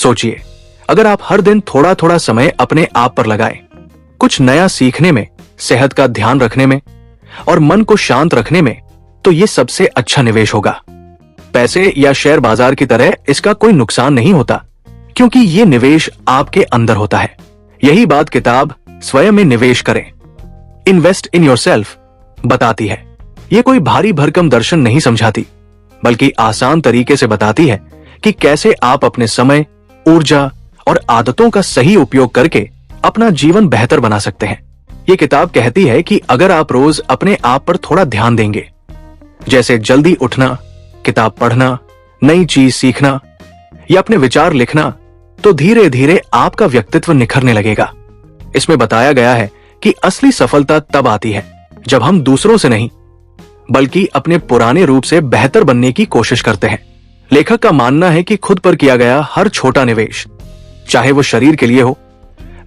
सोचिए, अगर आप हर दिन थोड़ा थोड़ा समय अपने आप पर लगाएं, कुछ नया सीखने में, सेहत का ध्यान रखने में और मन को शांत रखने में, तो ये सबसे अच्छा निवेश होगा। पैसे या शेयर बाजार की तरह इसका कोई नुकसान नहीं होता, क्योंकि ये निवेश आपके अंदर होता है। यही बात किताब स्वयं में निवेश करें, इन्वेस्ट इन योरसेल्फ बताती है। ये कोई भारी भरकम दर्शन नहीं समझाती, बल्कि आसान तरीके से बताती है कि कैसे आप अपने समय, ऊर्जा और आदतों का सही उपयोग करके अपना जीवन बेहतर बना सकते हैं। ये किताब कहती है कि अगर आप रोज अपने आप पर थोड़ा ध्यान देंगे, जैसे जल्दी उठना, किताब पढ़ना, नई चीज सीखना या अपने विचार लिखना, तो धीरे धीरे आपका व्यक्तित्व निखरने लगेगा। इसमें बताया गया है कि असली सफलता तब आती है जब हम दूसरों से नहीं, बल्कि अपने पुराने रूप से बेहतर बनने की कोशिश करते हैं। लेखक का मानना है कि खुद पर किया गया हर छोटा निवेश, चाहे वो शरीर के लिए हो,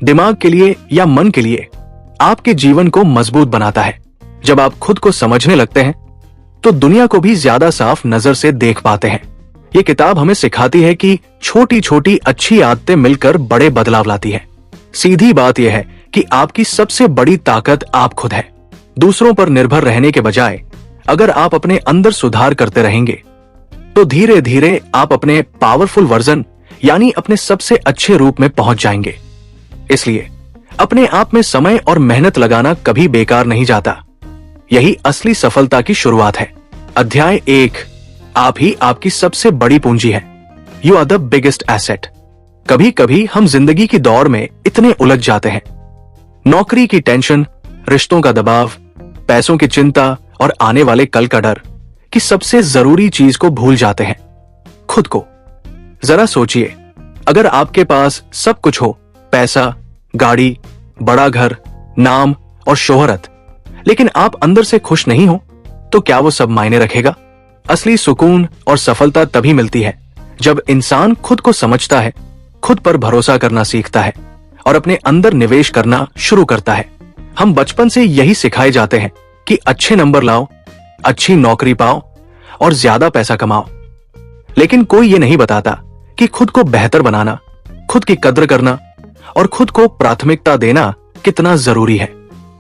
दिमाग के लिए या मन के लिए, आपके जीवन को मजबूत बनाता है। जब आप खुद को समझने लगते हैं तो दुनिया को भी ज्यादा साफ नजर से देख पाते हैं। ये किताब हमें सिखाती है कि छोटी छोटी अच्छी आदतें मिलकर बड़े बदलाव लाती है। सीधी बात यह है कि आपकी सबसे बड़ी ताकत आप खुद है। दूसरों पर निर्भर रहने के बजाय अगर आप अपने अंदर सुधार करते रहेंगे, तो धीरे धीरे आप अपने पावरफुल वर्जन यानी अपने सबसे अच्छे रूप में पहुंच जाएंगे। इसलिए अपने आप में समय और मेहनत लगाना कभी बेकार नहीं जाता। यही असली सफलता की शुरुआत है। अध्याय 1, आप ही आपकी सबसे बड़ी पूंजी है। You are the biggest asset. कभी कभी हम जिंदगी की दौड़ में इतने उलझ जाते हैं, नौकरी की टेंशन, रिश्तों का दबाव, पैसों की चिंता और आने वाले कल का डर, कि सबसे जरूरी चीज को भूल जाते हैं, खुद को। जरा सोचिए, अगर आपके पास सब कुछ हो, पैसा, गाड़ी, बड़ा घर, नाम और शोहरत, लेकिन आप अंदर से खुश नहीं हो, तो क्या वो सब मायने रखेगा? असली सुकून और सफलता तभी मिलती है जब इंसान खुद को समझता है, खुद पर भरोसा करना सीखता है और अपने अंदर निवेश करना शुरू करता है। हम बचपन से यही सिखाए जाते हैं कि अच्छे नंबर लाओ, अच्छी नौकरी पाओ और ज्यादा पैसा कमाओ, लेकिन कोई ये नहीं बताता कि खुद को बेहतर बनाना, खुद की कद्र करना और खुद को प्राथमिकता देना कितना जरूरी है।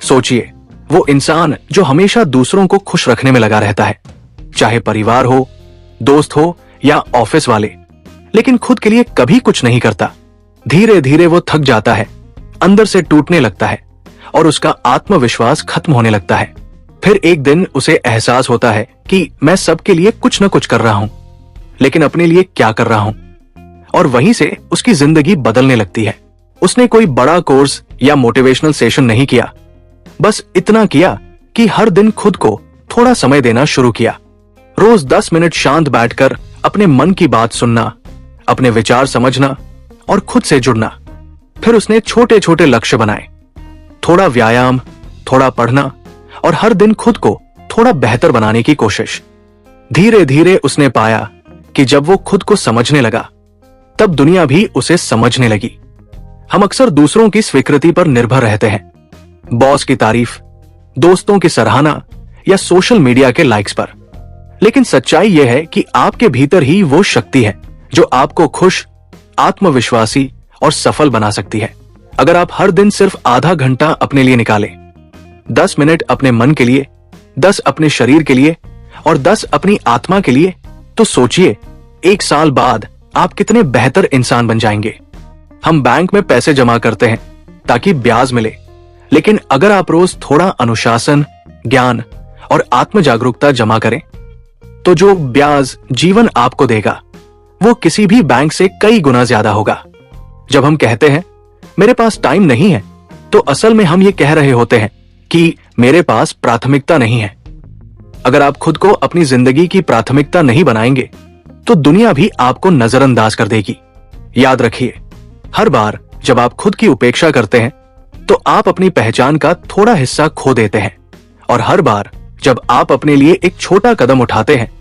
सोचिए, वो इंसान जो हमेशा दूसरों को खुश रखने में लगा रहता है, चाहे परिवार हो, दोस्त हो या ऑफिस वाले, लेकिन खुद के लिए कभी कुछ नहीं करता, धीरे धीरे वो थक जाता है, अंदर से टूटने लगता है और उसका आत्मविश्वास खत्म होने लगता है। फिर एक दिन उसे एहसास होता है कि मैं सबके लिए कुछ न कुछ कर रहा हूं, लेकिन अपने लिए क्या कर रहा हूं? और वहीं से उसकी जिंदगी बदलने लगती है। उसने कोई बड़ा कोर्स या मोटिवेशनल सेशन नहीं किया, बस इतना किया कि हर दिन खुद को थोड़ा समय देना शुरू किया। रोज 10 मिनट शांत बैठकर अपने मन की बात सुनना, अपने विचार समझना और खुद से जुड़ना। फिर उसने छोटे छोटे लक्ष्य बनाए, थोड़ा व्यायाम, थोड़ा पढ़ना और हर दिन खुद को थोड़ा बेहतर बनाने की कोशिश। धीरे धीरे उसने पाया कि जब वो खुद को समझने लगा, तब दुनिया भी उसे समझने लगी। हम अक्सर दूसरों की स्वीकृति पर निर्भर रहते हैं, बॉस की तारीफ, दोस्तों की सराहना या सोशल मीडिया के लाइक्स पर। लेकिन सच्चाई यह है कि आपके भीतर ही वो शक्ति है जो आपको खुश, आत्मविश्वासी और सफल बना सकती है। अगर आप हर दिन सिर्फ आधा घंटा अपने लिए निकालें, 10 मिनट अपने मन के लिए, 10 अपने शरीर के लिए और 10 अपनी आत्मा के लिए, तो सोचिए 1 साल बाद आप कितने बेहतर इंसान बन जाएंगे। हम बैंक में पैसे जमा करते हैं ताकि ब्याज मिले, लेकिन अगर आप रोज थोड़ा अनुशासन, ज्ञान और आत्म जागरूकता जमा करें, तो जो ब्याज जीवन आपको देगा वो किसी भी बैंक से कई गुना ज्यादा होगा। जब हम कहते हैं मेरे पास टाइम नहीं है, तो असल में हम ये कह रहे होते हैं कि मेरे पास प्राथमिकता नहीं है। अगर आप खुद को अपनी जिंदगी की प्राथमिकता नहीं बनाएंगे, तो दुनिया भी आपको नजरअंदाज कर देगी। याद रखिए, हर बार जब आप खुद की उपेक्षा करते हैं, तो आप अपनी पहचान का थोड़ा हिस्सा खो देते हैं, और हर बार जब आप अपने लिए एक छोटा कदम उठाते हैं,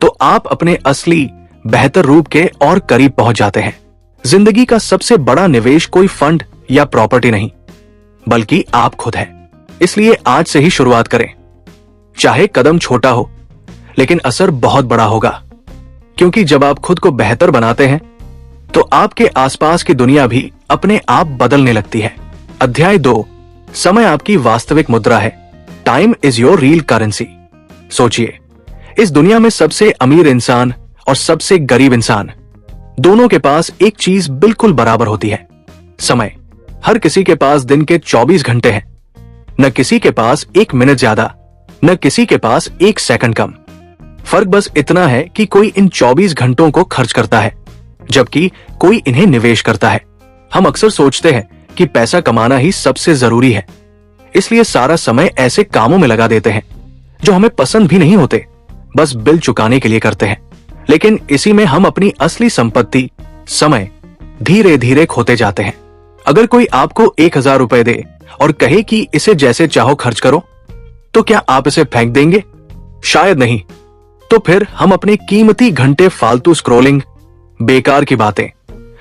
तो आप अपने असली बेहतर रूप के और करीब पहुंच जाते हैं। जिंदगी का सबसे बड़ा निवेश कोई फंड या प्रॉपर्टी नहीं, बल्कि आप खुद है। इसलिए आज से ही शुरुआत करें। चाहे कदम छोटा हो, लेकिन असर बहुत बड़ा होगा, क्योंकि जब आप खुद को बेहतर बनाते हैं, तो आपके आसपास की दुनिया भी अपने आप बदलने लगती है। अध्याय 2, समय आपकी वास्तविक मुद्रा है। Time is your real currency. सोचिए, इस दुनिया में सबसे अमीर इंसान और सबसे गरीब इंसान दोनों के पास एक चीज बिल्कुल बराबर होती है, समय। हर किसी के पास दिन के 24 घंटे हैं। न किसी के पास 1 मिनट ज्यादा, न किसी के पास 1 सेकंड कम। फर्क बस इतना है कि कोई इन 24 घंटों को खर्च करता है, जबकि कोई इन्हें निवेश करता है। हम अक्सर सोचते हैं कि पैसा कमाना ही सबसे जरूरी है, इसलिए सारा समय ऐसे कामों में लगा देते हैं जो हमें पसंद भी नहीं होते, बस बिल चुकाने के लिए करते हैं। लेकिन इसी में हम अपनी असली संपत्ति, समय, धीरे धीरे खोते जाते हैं। अगर कोई आपको 1000 रुपए दे और कहे कि इसे जैसे चाहो खर्च करो, तो क्या आप इसे फेंक देंगे? शायद नहीं। तो फिर हम अपने कीमती घंटे फालतू स्क्रॉलिंग, बेकार की बातें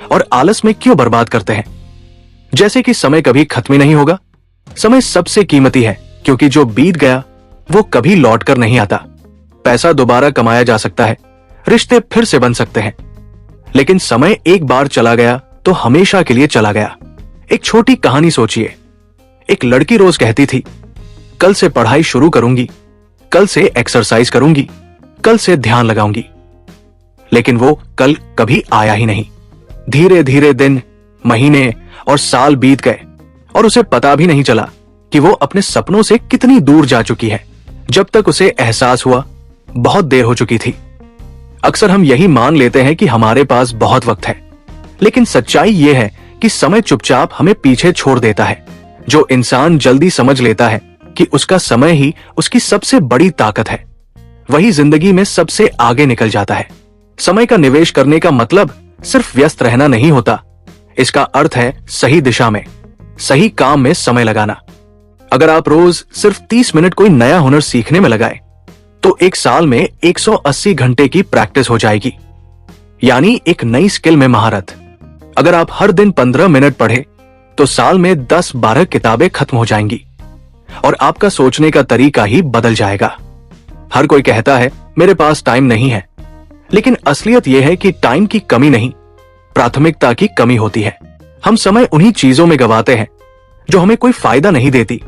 और आलस में क्यों बर्बाद करते हैं? जैसे कि समय कभी खत्म ही नहीं होगा। समय सबसे कीमती है क्योंकि जो बीत गया वो कभी लौट कर नहीं आता। पैसा दोबारा कमाया जा सकता है, रिश्ते फिर से बन सकते हैं, लेकिन समय एक बार चला गया तो हमेशा के लिए चला गया। एक छोटी कहानी सोचिए। एक लड़की रोज कहती थी, कल से पढ़ाई शुरू करूंगी, कल से एक्सरसाइज करूंगी, कल से ध्यान लगाऊंगी। लेकिन वो कल कभी आया ही नहीं। धीरे धीरे दिन, महीने और साल बीत गए और उसे पता भी नहीं चला कि वो अपने सपनों से कितनी दूर जा चुकी है। जब तक उसे एहसास हुआ, बहुत देर हो चुकी थी। अक्सर हम यही मान लेते हैं कि हमारे पास बहुत वक्त है, लेकिन सच्चाई यह है कि समय चुपचाप हमें पीछे छोड़ देता है। जो इंसान जल्दी समझ लेता है कि उसका समय ही उसकी सबसे बड़ी ताकत है, वही जिंदगी में सबसे आगे निकल जाता है। समय का निवेश करने का मतलब सिर्फ व्यस्त रहना नहीं होता, इसका अर्थ है सही दिशा में, सही काम में समय लगाना। अगर आप रोज सिर्फ 30 मिनट कोई नया हुनर सीखने में लगाए, तो एक साल में 180 घंटे की प्रैक्टिस हो जाएगी, यानी एक नई स्किल में महारत। अगर आप हर दिन 15 मिनट पढ़े, तो साल में 10-12 किताबें खत्म हो जाएंगी और आपका सोचने का तरीका ही बदल जाएगा। हर कोई कहता है मेरे पास टाइम नहीं है, लेकिन असलियत यह है कि टाइम की कमी नहीं, प्राथमिकता की कमी होती है। हम समय उन्हीं चीजों में गवाते हैं जो हमें कोई फायदा नहीं देती,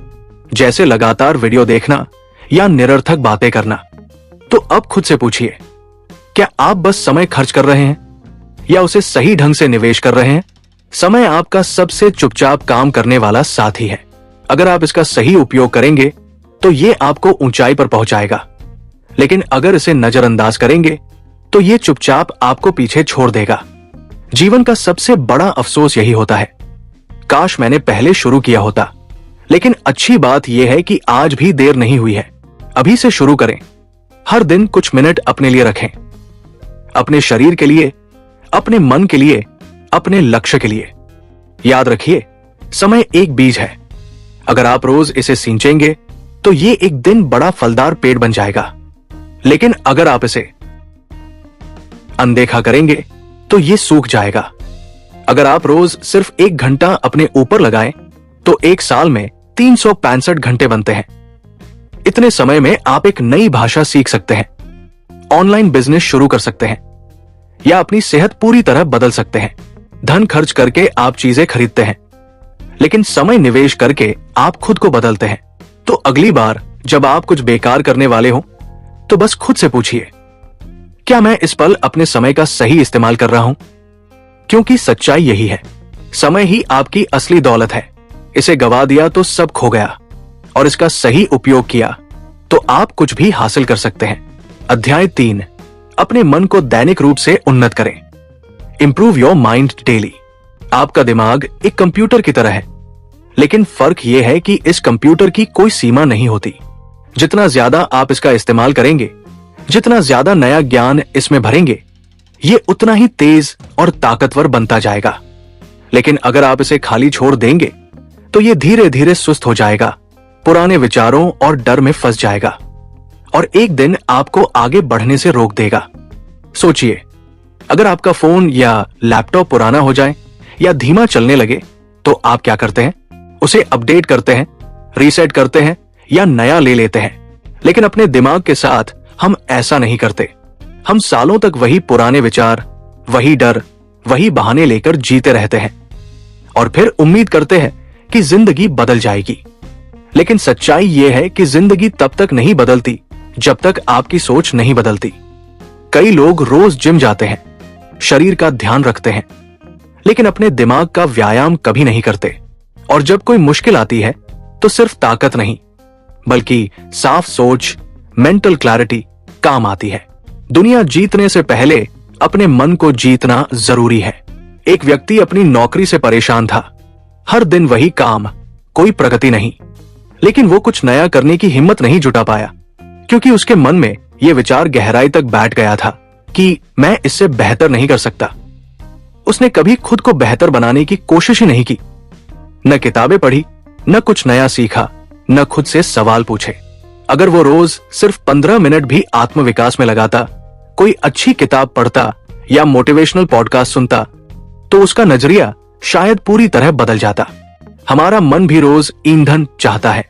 जैसे लगातार वीडियो देखना या निरर्थक बातें करना। तो अब खुद से पूछिए, क्या आप बस समय खर्च कर रहे हैं या उसे सही ढंग से निवेश कर रहे हैं? समय आपका सबसे चुपचाप काम करने वाला साथी है। अगर आप इसका सही उपयोग करेंगे तो ये आपको ऊंचाई पर पहुंचाएगा, लेकिन अगर इसे नजरअंदाज करेंगे तो ये चुपचाप आपको पीछे छोड़ देगा। जीवन का सबसे बड़ा अफसोस यही होता है, काश मैंने पहले शुरू किया होता। लेकिन अच्छी बात यह है कि आज भी देर नहीं हुई है। अभी से शुरू करें। हर दिन कुछ मिनट अपने लिए रखें, अपने शरीर के लिए, अपने मन के लिए, अपने लक्ष्य के लिए। याद रखिए, समय एक बीज है। अगर आप रोज इसे सींचेंगे तो ये एक दिन बड़ा फलदार पेड़ बन जाएगा, लेकिन अगर आप इसे अनदेखा करेंगे तो ये सूख जाएगा। अगर आप रोज सिर्फ 1 घंटा अपने ऊपर लगाएं तो एक साल में 365 घंटे बनते हैं। इतने समय में आप एक नई भाषा सीख सकते हैं, ऑनलाइन बिजनेस शुरू कर सकते हैं या अपनी सेहत पूरी तरह बदल सकते हैं। धन खर्च करके आप चीजें खरीदते हैं, लेकिन समय निवेश करके आप खुद को बदलते हैं। तो अगली बार जब आप कुछ बेकार करने वाले हो, तो बस खुद से पूछिए, क्या मैं इस पल अपने समय का सही इस्तेमाल कर रहा हूं? क्योंकि सच्चाई यही है, समय ही आपकी असली दौलत है। इसे गवा दिया तो सब खो गया, और इसका सही उपयोग किया तो आप कुछ भी हासिल कर सकते हैं। अध्याय 3, अपने मन को दैनिक रूप से उन्नत करें। Improve your mind daily. आपका दिमाग एक कंप्यूटर की तरह है, लेकिन फर्क यह है कि इस कंप्यूटर की कोई सीमा नहीं होती। जितना ज्यादा आप इसका इस्तेमाल करेंगे, जितना ज्यादा नया ज्ञान इसमें भरेंगे, ये उतना ही तेज और ताकतवर बनता जाएगा। लेकिन अगर आप इसे खाली छोड़ देंगे तो ये धीरे धीरे सुस्त हो जाएगा, पुराने विचारों और डर में फंस जाएगा और एक दिन आपको आगे बढ़ने से रोक देगा। सोचिए, अगर आपका फोन या लैपटॉप पुराना हो जाए या धीमा चलने लगे तो आप क्या करते हैं? उसे अपडेट करते हैं, रीसेट करते हैं या नया ले लेते हैं। लेकिन अपने दिमाग के साथ हम ऐसा नहीं करते। हम सालों तक वही पुराने विचार, वही डर, वही बहाने लेकर जीते रहते हैं और फिर उम्मीद करते हैं कि जिंदगी बदल जाएगी। लेकिन सच्चाई यह है कि जिंदगी तब तक नहीं बदलती जब तक आपकी सोच नहीं बदलती। कई लोग रोज जिम जाते हैं, शरीर का ध्यान रखते हैं, लेकिन अपने दिमाग का व्यायाम कभी नहीं करते। और जब कोई मुश्किल आती है तो सिर्फ ताकत नहीं बल्कि साफ सोच, मेंटल क्लैरिटी काम आती है। दुनिया जीतने से पहले अपने मन को जीतना जरूरी है। एक व्यक्ति अपनी नौकरी से परेशान था, हर दिन वही काम, कोई प्रगति नहीं। लेकिन वो कुछ नया करने की हिम्मत नहीं जुटा पाया क्योंकि उसके मन में यह विचार गहराई तक बैठ गया था कि मैं इससे बेहतर नहीं कर सकता। उसने कभी खुद को बेहतर बनाने की कोशिश ही नहीं की, न किताबें पढ़ी, न कुछ नया सीखा, न खुद से सवाल पूछे। अगर वो रोज सिर्फ 15 मिनट भी आत्मविकास में लगाता, कोई अच्छी किताब पढ़ता या मोटिवेशनल पॉडकास्ट सुनता, तो उसका नजरिया शायद पूरी तरह बदल जाता। हमारा मन भी रोज ईंधन चाहता है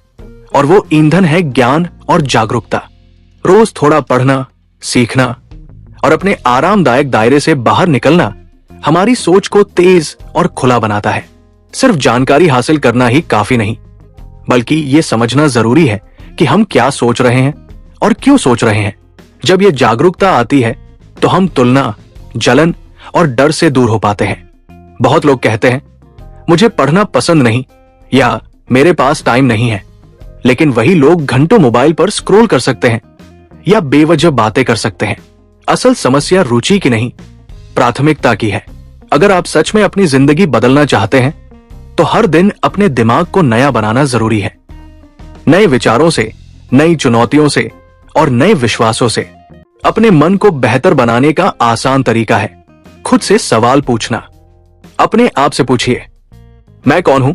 और वो ईंधन है ज्ञान और जागरूकता। रोज थोड़ा पढ़ना, सीखना और अपने आरामदायक दायरे से बाहर निकलना हमारी सोच को तेज और खुला बनाता है। सिर्फ जानकारी हासिल करना ही काफी नहीं, बल्कि ये समझना जरूरी है कि हम क्या सोच रहे हैं और क्यों सोच रहे हैं। जब ये जागरूकता आती है तो हम तुलना, जलन और डर से दूर हो पाते हैं। बहुत लोग कहते हैं मुझे पढ़ना पसंद नहीं या मेरे पास टाइम नहीं है, लेकिन वही लोग घंटों मोबाइल पर स्क्रॉल कर सकते हैं या बेवजह बातें कर सकते हैं। असल समस्या रुचि की नहीं, प्राथमिकता की है। अगर आप सच में अपनी जिंदगी बदलना चाहते हैं तो हर दिन अपने दिमाग को नया बनाना जरूरी है। नए विचारों से, नई चुनौतियों से और नए विश्वासों से। अपने मन को बेहतर बनाने का आसान तरीका है खुद से सवाल पूछना। अपने आप से पूछिए, मैं कौन हूं?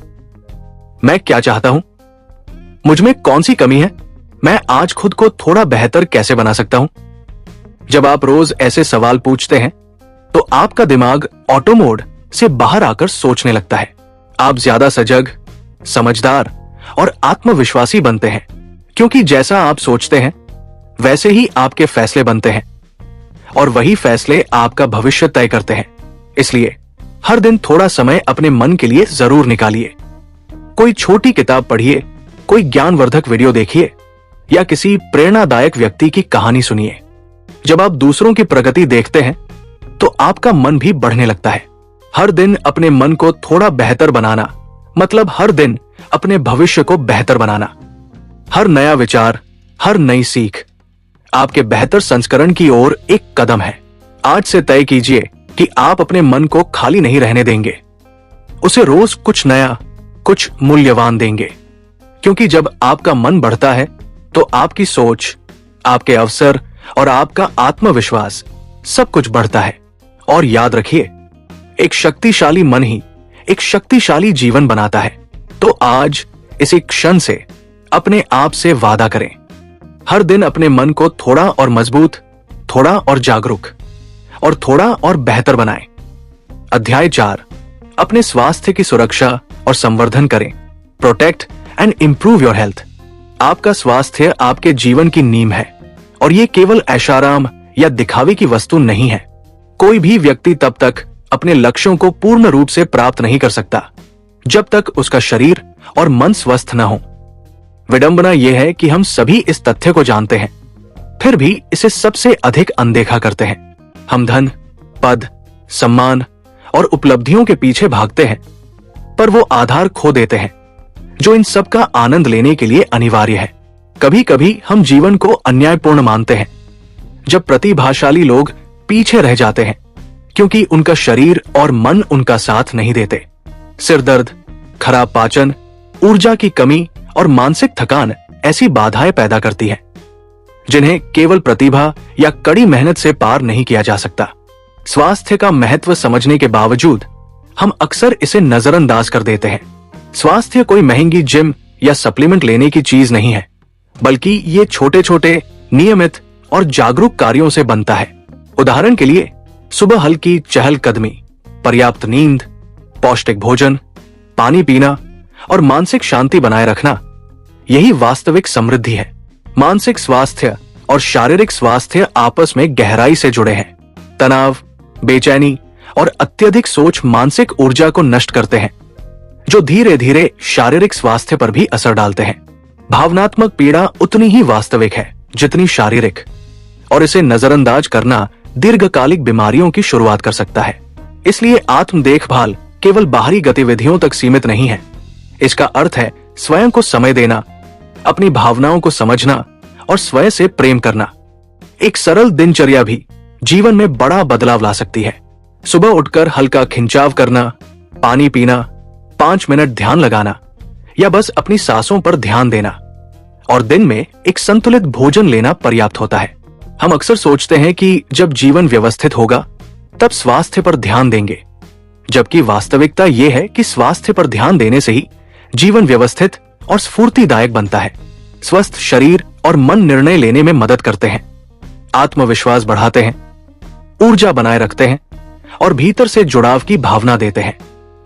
मैं क्या चाहता हूं? मुझ में कौन सी कमी है? मैं आज खुद को थोड़ा बेहतर कैसे बना सकता हूं? जब आप रोज ऐसे सवाल पूछते हैं तो आपका दिमाग ऑटो मोड से बाहर आकर सोचने लगता है। आप ज्यादा सजग, समझदार और आत्मविश्वासी बनते हैं क्योंकि जैसा आप सोचते हैं वैसे ही आपके फैसले बनते हैं और वही फैसले आपका भविष्य तय करते हैं। इसलिए हर दिन थोड़ा समय अपने मन के लिए जरूर निकालिए। कोई छोटी किताब पढ़िए, कोई ज्ञानवर्धक वीडियो देखिए या किसी प्रेरणादायक व्यक्ति की कहानी सुनिए। जब आप दूसरों की प्रगति देखते हैं तो आपका मन भी बढ़ने लगता है। हर दिन अपने मन को थोड़ा बेहतर बनाना मतलब हर दिन अपने भविष्य को बेहतर बनाना। हर नया विचार, हर नई सीख आपके बेहतर संस्करण की ओर एक कदम है। आज से तय कीजिए कि आप अपने मन को खाली नहीं रहने देंगे, उसे रोज कुछ नया, कुछ मूल्यवान देंगे। क्योंकि जब आपका मन बढ़ता है तो आपकी सोच, आपके अवसर और आपका आत्मविश्वास सब कुछ बढ़ता है। और याद रखिए, एक शक्तिशाली मन ही एक शक्तिशाली जीवन बनाता है। तो आज इसी क्षण से अपने आप से वादा करें, हर दिन अपने मन को थोड़ा और मजबूत, थोड़ा और जागरूक और थोड़ा और बेहतर बनाएं। अध्याय 4, अपने स्वास्थ्य की सुरक्षा और संवर्धन करें। Protect and improve your health. आपका स्वास्थ्य आपके जीवन की नींव है और ये केवल ऐशाराम या दिखावे की वस्तु नहीं है। कोई भी व्यक्ति तब तक अपने लक्ष्यों को पूर्ण रूप से प्राप्त नहीं कर सकता जब तक उसका शरीर और मन स्वस्थ न हो। विडंबना यह है कि हम सभी इस तथ्य को जानते हैं, फिर भी इसे सबसे अधिक अनदेखा करते हैं। हम धन, पद, सम्मान और उपलब्धियों के पीछे भागते हैं, पर वो आधार खो देते हैं जो इन सब का आनंद लेने के लिए अनिवार्य है। कभी कभी हम जीवन को अन्यायपूर्ण मानते हैं जब प्रतिभाशाली लोग पीछे रह जाते हैं क्योंकि उनका शरीर और मन उनका साथ नहीं देते। सिरदर्द, खराब पाचन, ऊर्जा की कमी और मानसिक थकान ऐसी बाधाएं पैदा करती है जिन्हें केवल प्रतिभा या कड़ी मेहनत से पार नहीं किया जा सकता। स्वास्थ्य का महत्व समझने के बावजूद हम अक्सर इसे नजरअंदाज कर देते हैं। स्वास्थ्य कोई महंगी जिम या सप्लीमेंट लेने की चीज नहीं है, बल्कि ये छोटे छोटे नियमित और जागरूक कार्यों से बनता है। उदाहरण के लिए, सुबह हल्की चहलकदमी, पर्याप्त नींद, पौष्टिक भोजन, पानी पीना और मानसिक शांति बनाए रखना, यही वास्तविक समृद्धि है। मानसिक स्वास्थ्य और शारीरिक स्वास्थ्य आपस में गहराई से जुड़े हैं। तनाव, बेचैनी और अत्यधिक सोच मानसिक ऊर्जा को नष्ट करते हैं, जो धीरे धीरे शारीरिक स्वास्थ्य पर भी असर डालते हैं। भावनात्मक पीड़ा उतनी ही वास्तविक है जितनी शारीरिक, और इसे नजरअंदाज करना दीर्घकालिक बीमारियों की शुरुआत कर सकता है। इसलिए आत्म देखभाल केवल बाहरी गतिविधियों तक सीमित नहीं है। इसका अर्थ है स्वयं को समय देना, अपनी भावनाओं को समझना और स्वयं से प्रेम करना। एक सरल दिनचर्या भी जीवन में बड़ा बदलाव ला सकती है। सुबह उठकर हल्का खिंचाव करना, पानी पीना, 5 मिनट ध्यान लगाना या बस अपनी सांसों पर ध्यान देना और दिन में एक संतुलित भोजन लेना पर्याप्त होता है। हम अक्सर सोचते हैं कि जब जीवन व्यवस्थित होगा तब स्वास्थ्य पर ध्यान देंगे, जबकि वास्तविकता यह है कि स्वास्थ्य पर ध्यान देने से ही जीवन व्यवस्थित और स्फूर्तिदायक बनता है। स्वस्थ शरीर और मन निर्णय लेने में मदद करते हैं, आत्मविश्वास बढ़ाते हैं, ऊर्जा बनाए रखते हैं और भीतर से जुड़ाव की भावना देते हैं।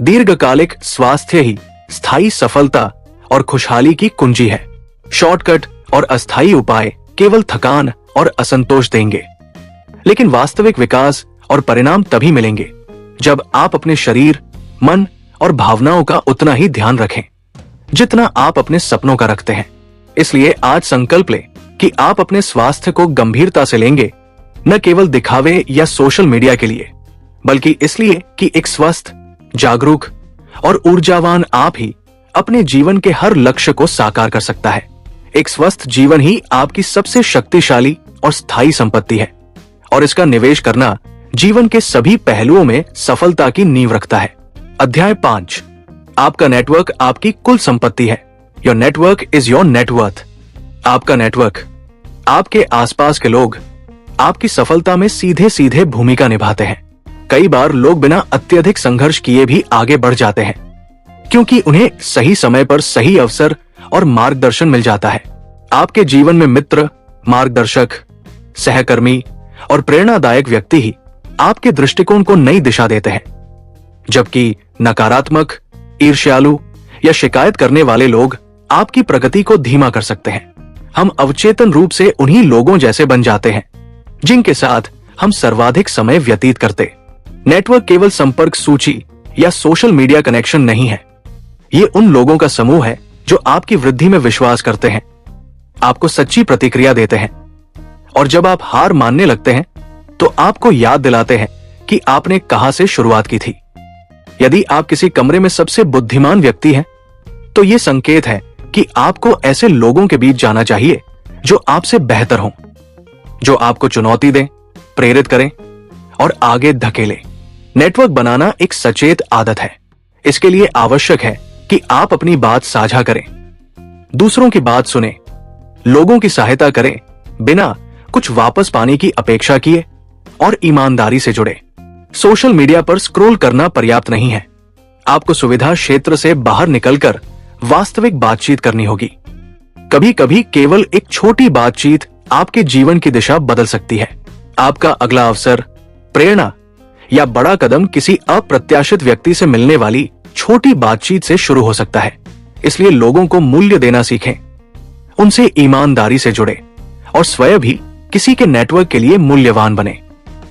दीर्घकालिक स्वास्थ्य ही स्थायी सफलता और खुशहाली की कुंजी है। शॉर्टकट और अस्थायी उपाय केवल थकान और असंतोष देंगे, लेकिन वास्तविक विकास और परिणाम तभी मिलेंगे जब आप अपने शरीर, मन और भावनाओं का उतना ही ध्यान रखें जितना आप अपने सपनों का रखते हैं। इसलिए आज संकल्प लें कि आप अपने स्वास्थ्य को गंभीरता से लेंगे, न केवल दिखावे या सोशल मीडिया के लिए, बल्कि इसलिए कि एक स्वस्थ, जागरूक और ऊर्जावान आप ही अपने जीवन के हर लक्ष्य को साकार कर सकता है। एक स्वस्थ जीवन ही आपकी सबसे शक्तिशाली और स्थायी संपत्ति है और इसका निवेश करना जीवन के सभी पहलुओं में सफलता की नींव रखता है। अध्याय 5, आपका नेटवर्क आपकी कुल संपत्ति है। Your network is your net worth. आपका नेटवर्क, आपके आसपास के लोग आपकी सफलता में सीधे सीधे भूमिका निभाते हैं। कई बार लोग बिना अत्यधिक संघर्ष किए भी आगे बढ़ जाते हैं, क्योंकि उन्हें सही समय पर सही अवसर और मार्गदर्शन मिल जाता है। आपके जीवन में मित्र, मार्गदर्शक, सहकर्मी और प्रेरणादायक व्यक्ति ही आपके दृष्टिकोण को नई दिशा देते हैं, जबकि नकारात्मक, ईर्ष्यालु या शिकायत करने वाले लोग आपकी प्रगति को धीमा कर सकते हैं। हम अवचेतन रूप से उन्हीं लोगों जैसे बन जाते हैं जिनके साथ हम सर्वाधिक समय व्यतीत करते। नेटवर्क केवल संपर्क सूची या सोशल मीडिया कनेक्शन नहीं है। ये उन लोगों का समूह है जो आपकी वृद्धि में विश्वास करते हैं, आपको सच्ची प्रतिक्रिया देते हैं और जब आप हार मानने लगते हैं तो आपको याद दिलाते हैं कि आपने कहां से शुरुआत की थी। यदि आप किसी कमरे में सबसे बुद्धिमान व्यक्ति हैं, तो ये संकेत है कि आपको ऐसे लोगों के बीच जाना चाहिए जो आपसे बेहतर हों, जो आपको चुनौती दें, प्रेरित करें और आगे धकेलें। नेटवर्क बनाना एक सचेत आदत है। इसके लिए आवश्यक है कि आप अपनी बात साझा करें, दूसरों की बात सुनें, लोगों की सहायता करें बिना कुछ वापस पाने की अपेक्षा किए और ईमानदारी से जुड़े। सोशल मीडिया पर स्क्रॉल करना पर्याप्त नहीं है। आपको सुविधा क्षेत्र से बाहर निकलकर वास्तविक बातचीत करनी होगी। कभी कभी केवल एक छोटी बातचीत आपके जीवन की दिशा बदल सकती है। आपका अगला अवसर, प्रेरणा या बड़ा कदम किसी अप्रत्याशित व्यक्ति से मिलने वाली छोटी बातचीत से शुरू हो सकता है। इसलिए लोगों को मूल्य देना सीखें, उनसे ईमानदारी से जुड़े और स्वयं भी किसी के नेटवर्क के लिए मूल्यवान बने।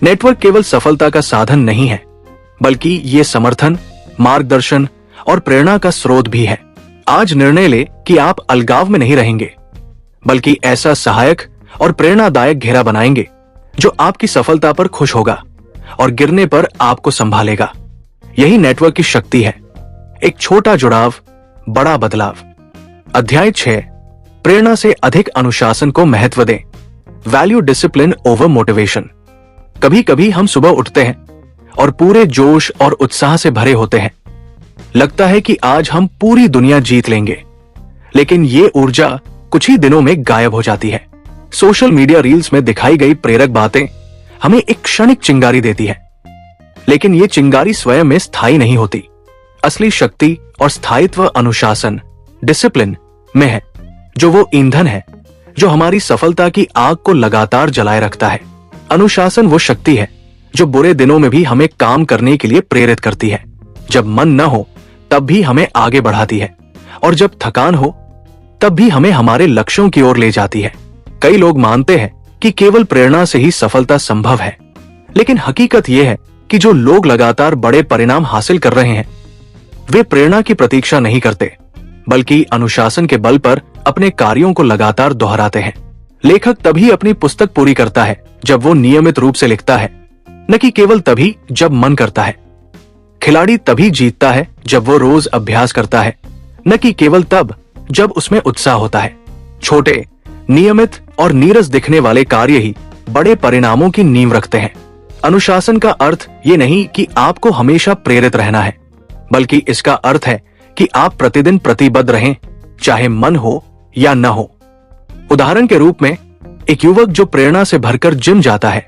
नेटवर्क केवल सफलता का साधन नहीं है, बल्कि ये समर्थन, मार्गदर्शन और प्रेरणा का स्रोत भी है। आज निर्णय ले कि आप अलगाव में नहीं रहेंगे, बल्कि ऐसा सहायक और प्रेरणादायक घेरा बनाएंगे जो आपकी सफलता पर खुश होगा और गिरने पर आपको संभालेगा। यही नेटवर्क की शक्ति है। एक छोटा जुड़ाव, बड़ा बदलाव। अध्याय 6, प्रेरणा से अधिक अनुशासन को महत्व दें। Value discipline over motivation. कभी कभी हम सुबह उठते हैं और पूरे जोश और उत्साह से भरे होते हैं। लगता है कि आज हम पूरी दुनिया जीत लेंगे, लेकिन ये ऊर्जा कुछ ही दिनों में गायब हो जाती है। सोशल मीडिया रील्स में दिखाई गई प्रेरक बातें हमें एक क्षणिक चिंगारी देती है, लेकिन ये चिंगारी स्वयं में स्थायी नहीं होती। असली शक्ति और स्थायित्व अनुशासन, डिसिप्लिन में है, जो वो ईंधन है जो हमारी सफलता की आग को लगातार जलाए रखता है। अनुशासन वो शक्ति है जो बुरे दिनों में भी हमें काम करने के लिए प्रेरित करती है। जब मन न हो तब भी हमें आगे बढ़ाती है और जब थकान हो तब भी हमें हमारे लक्ष्यों की ओर ले जाती है। कई लोग मानते हैं कि केवल प्रेरणा से ही सफलता संभव है, लेकिन हकीकत यह है कि जो लोग लगातार बड़े परिणाम हासिल कर रहे हैं वे प्रेरणा की प्रतीक्षा नहीं करते, बल्कि अनुशासन के बल पर अपने कार्यों को लगातार दोहराते हैं। लेखक तभी अपनी पुस्तक पूरी करता है जब वो नियमित रूप से लिखता है, न कि केवल तभी जब मन करता है। खिलाड़ी तभी जीतता है जब वो रोज अभ्यास करता है, न कि केवल तब जब उसमें उत्साह होता है। छोटे, नियमित और नीरस दिखने वाले कार्य ही बड़े परिणामों की नींव रखते हैं। अनुशासन का अर्थ ये नहीं कि आपको हमेशा प्रेरित रहना है, बल्कि इसका अर्थ है कि आप प्रतिदिन प्रतिबद्ध रहें, चाहे मन हो या न हो। उदाहरण के रूप में, एक युवक जो प्रेरणा से भरकर जिम जाता है,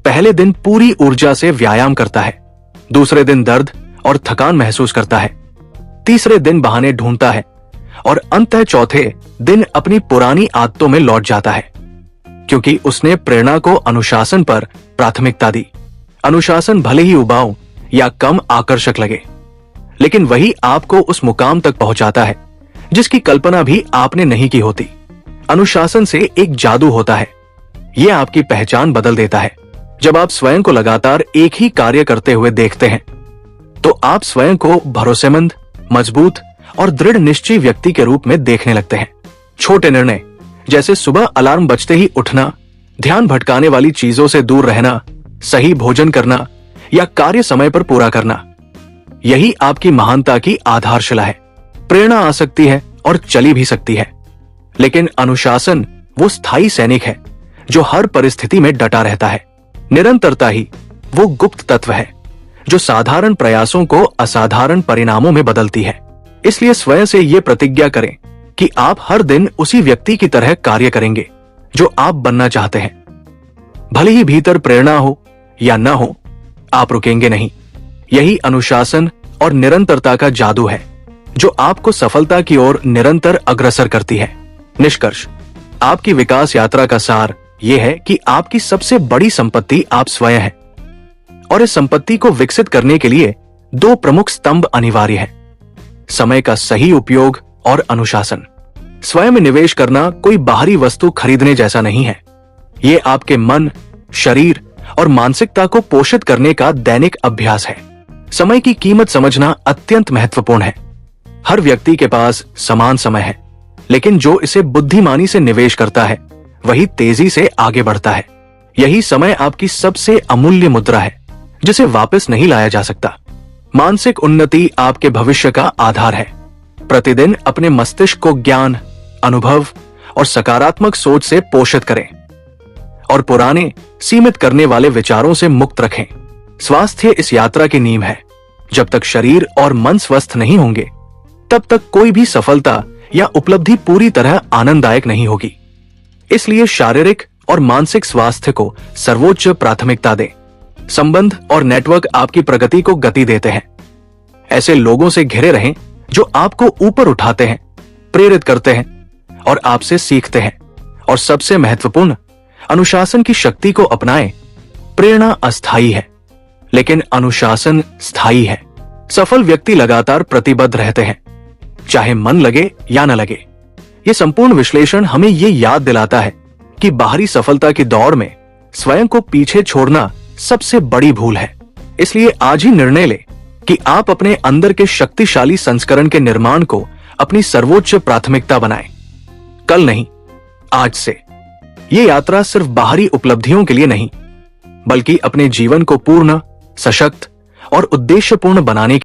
पहले दिन पूरी ऊर्जा से व्यायाम करता है, दूसरे दिन दर्द और थकान महसूस करता है, तीसरे दिन बहाने ढूंढता है और अंततः चौथे दिन अपनी पुरानी आदतों में लौट जाता है, क्योंकि उसने प्रेरणा को अनुशासन पर प्राथमिकता दी। अनुशासन भले ही उबाऊ या कम आकर्षक लगे, लेकिन वही आपको उस मुकाम तक पहुंचाता है जिसकी कल्पना भी आपने नहीं की होती। अनुशासन से एक जादू होता है, यह आपकी पहचान बदल देता है। जब आप स्वयं को लगातार एक ही कार्य करते हुए देखते हैं, तो आप स्वयं को भरोसेमंद, मजबूत और दृढ़ निश्चयी व्यक्ति के रूप में देखने लगते हैं। छोटे निर्णय, जैसे सुबह अलार्म बजते ही उठना, ध्यान भटकाने वाली चीजों से दूर रहना, सही भोजन करना या कार्य समय पर पूरा करना, यही आपकी महानता की आधारशिला है। प्रेरणा आ सकती है और चली भी सकती है, लेकिन अनुशासन वो स्थायी सैनिक है जो हर परिस्थिति में डटा रहता है। निरंतरता ही वो गुप्त तत्व है जो साधारण प्रयासों को असाधारण परिणामों में बदलती है। इसलिए स्वयं से ये प्रतिज्ञा करें कि आप हर दिन उसी व्यक्ति की तरह कार्य करेंगे जो आप बनना चाहते हैं। भले ही भीतर प्रेरणा हो या न हो, आप रुकेंगे नहीं। यही अनुशासन और निरंतरता का जादू है जो आपको सफलता की ओर निरंतर अग्रसर करती है। निष्कर्ष, आपकी विकास यात्रा का सार यह है कि आपकी सबसे बड़ी संपत्ति आप स्वयं हैं, और इस संपत्ति को विकसित करने के लिए दो प्रमुख स्तंभ अनिवार्य हैं: समय का सही उपयोग और अनुशासन। स्वयं में निवेश करना कोई बाहरी वस्तु खरीदने जैसा नहीं है। ये आपके मन, शरीर और मानसिकता को पोषित करने का दैनिक अभ्यास है। समय की कीमत समझना अत्यंत महत्वपूर्ण है। हर व्यक्ति के पास समान समय है, लेकिन जो इसे बुद्धिमानी से निवेश करता है वही तेजी से आगे बढ़ता है। यही समय आपकी सबसे अमूल्य मुद्रा है जिसे वापस नहीं लाया जा सकता। मानसिक उन्नति आपके भविष्य का आधार है। प्रतिदिन अपने मस्तिष्क को ज्ञान, अनुभव और सकारात्मक सोच से पोषित करें और पुराने, सीमित करने वाले विचारों से मुक्त रखें। स्वास्थ्य इस यात्रा की नींव है। जब तक शरीर और मन स्वस्थ नहीं होंगे, तब तक कोई भी सफलता या उपलब्धि पूरी तरह आनंददायक नहीं होगी। इसलिए शारीरिक और मानसिक स्वास्थ्य को सर्वोच्च प्राथमिकता दें। संबंध और नेटवर्क आपकी प्रगति को गति देते हैं। ऐसे लोगों से घिरे रहें जो आपको ऊपर उठाते हैं, प्रेरित करते हैं और आपसे सीखते हैं। और सबसे महत्वपूर्ण, अनुशासन की शक्ति को अपनाएं। प्रेरणा अस्थायी है, लेकिन अनुशासन स्थायी है। सफल व्यक्ति लगातार प्रतिबद्ध रहते हैं, चाहे मन लगे या न लगे। ये संपूर्ण विश्लेषण हमें ये याद दिलाता है कि बाहरी सफलता की दौड़ में स्वयं को पीछे छोड़ना सबसे बड़ी भूल है। इसलिए आज ही निर्णय लें कि आप अपने अंदर के शक्तिशाली संस्करण के निर्माण को अपनी सर्वोच्च प्राथमिकता बनाएं। कल नहीं, आज से। ये यात्रा सिर्फ बाहरी उपलब्धियों के लिए नहीं, बल्कि अपने जीवन को पूर्ण, सशक्त और उद्देश्यपूर्ण बनाने